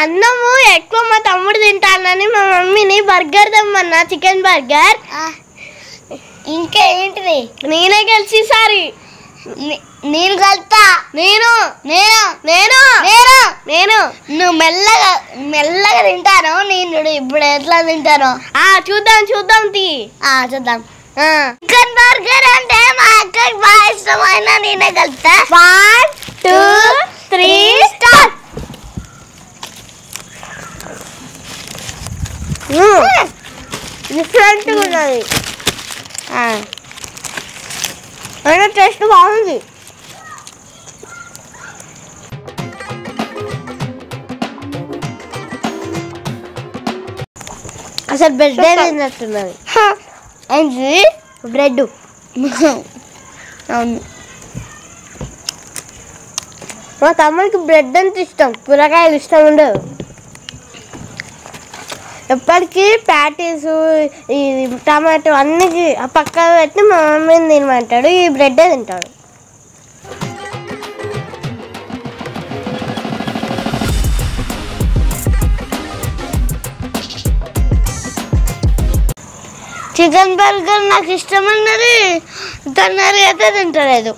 అన్నము ఎక్కువ మా తమ్ముడు తింటానని మా మమ్మీని బర్గర్ తెమ్మన్నా, చికెన్ బర్గర్. ఇంకా ఏంటిది? నేనే గెలిచి సారి. నేను కలుతా. నేను నేను నేను నేను నేను నువ్వు మెల్లగా మెల్లగా తింటాను. నేను ఇప్పుడు ఎట్లా తింటాను చూద్దాం చూద్దాం చూద్దాం. చికెన్ బర్గర్ అంటే మా అక్కకి బాగా ఇష్టమైన నేనే కలుతా. 1 2 3 స్టార్ట్. డిఫరెంట్గా ఉన్నది, అయినా టేస్ట్ బాగుంది. అసలు బ్రెడ్ తిన్నట్టున్నది. ఏంటి బ్రెడ్? అవును, మా తమ్ముడికి బ్రెడ్ అంటే ఇష్టం, కూరగాయలు ఇష్టం ఉండదు. ఎప్పటికీ ప్యాటీస్, ఈ టమాటో అన్నీ పక్క పెట్టి మా మమ్మీని తినమంటాడు, ఈ బ్రెడ్డే తింటాడు. చికెన్ బర్గర్ నాకు ఇష్టం అన్నది తన్నరి అయితే తింటలేదు.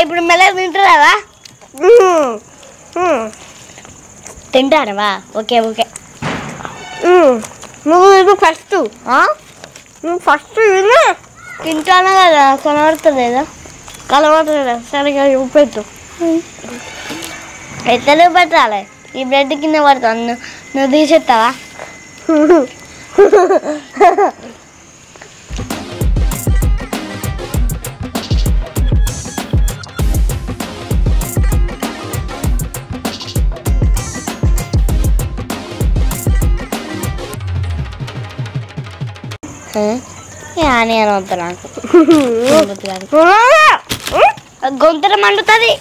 ఇప్పుడు మెల్లగా తింటారా? తింటారా? Okay okay. నువ్వు ఇది ఫస్ట్, నువ్వు ఫస్ట్ ఇది తింటాను కదా, కనబడుతుంది కదా. కలవట్లేదు, సరిగా చూపెట్టు. ఎత్తలు పెట్టాలి, ఈ బ్రెడ్ కింద పడతాను. నువ్వు తీసేస్తావా? నేను వద్దు, నాకు గొంతులు మండుతుంది.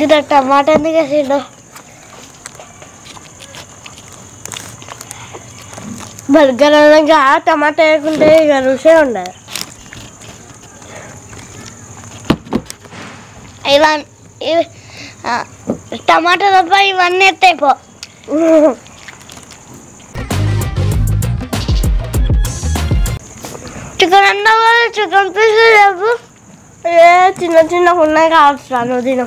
ఇది టమాటా ఎందుకు వేసిండు? బర్గర్ అనగా టమాటా వేయకుంటే ఇక రుచే ఉండదు. టమాటా తప్ప ఇవన్నీ ఎత్తాయిపో. చికెన్ అన్నావు కదా, చికెన్ పీస్ లేవు. చిన్న చిన్న ఉన్నాయి కావచ్చు, నువ్వు తిను.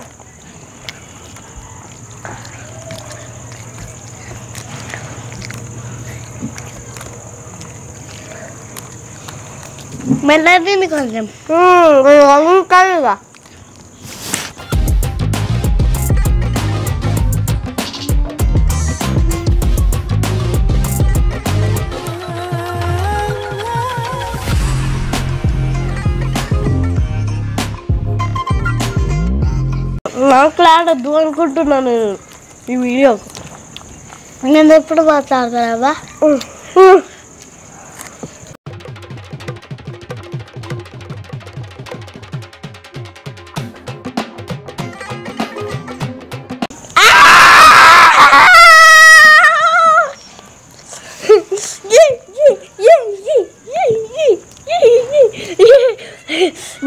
మెల్లగా తింది కొంచెం. కాదుగా మాట్లాడద్దు అనుకుంటున్నాను ఈ వీడియో. నేను ఎప్పుడు మాట్లాడతావా?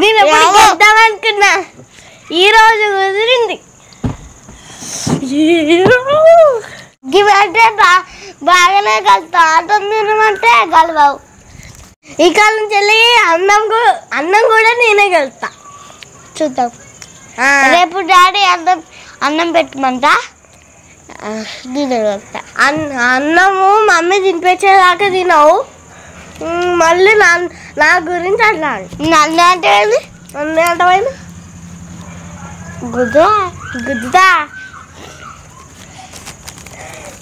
నేను ఎప్పుడు గెద్దామనుకున్నా, ఈరోజు కుదిరింది. ఇవంటే బాగానే కలుతా, తినమంటే కలవావు. ఈ కాలం చెల్లి అన్నం కూడా నేనే కలుతా. చూద్దాం. రేపు డాడీ అన్నం పెట్టమంటా, నేను కలుతా. అన్నము మమ్మీ తినిపించేదాకా తినవు, మళ్ళీ నా గురించి అట్లా నన్ను అంటే అన్నీ అంటమైంది. గుద్దా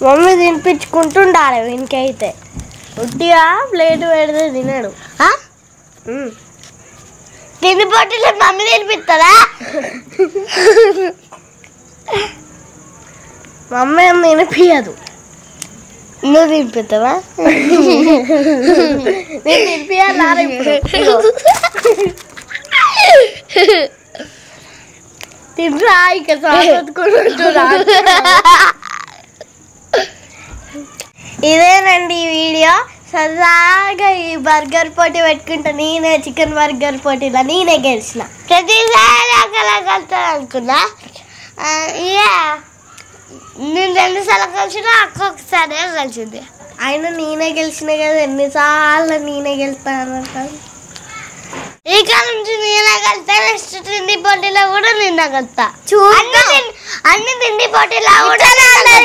మమ్మీ తినిపించుకుంటుండాలి. వీనికైతే ఉట్టిగా ప్లేట్ పెడితే తినడు. తినిపోటీలో మమ్మీ తినిపిస్తుందా? మమ్మీ ఏం తినిపించదు. నువ్వు తినిపిస్తావా? నేను తినిపించాలి. తింటా ఇక ఇదేనండి ఈ వీడియో. సరదాగా ఈ బర్గర్ పోటీ పెట్టుకుంటా, నేనే చికెన్ బర్గర్ పోటీలో నేనే గెలిచిన. ప్రతిసారి అక్కడ కలుతాను అనుకున్నా. నేను 2 సార్లు కలిసిన, అక్క ఒకసారి కలిసింది. అయినా నేనే గెలిచిన కదా, ఎన్నిసార్లు నేనే గెలుస్తాను. ఈ కాలం నుంచి నేనే కలుతా. నెక్స్ట్ తిండి పోటీలో కూడా నిన్న కలుతా. అన్ని తిండి పోటీలో కూడా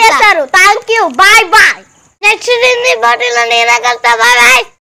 చేస్తారు. Thank you, bye bye. Next తిండి పోటీలో నేనే కలుతా. Bye bye.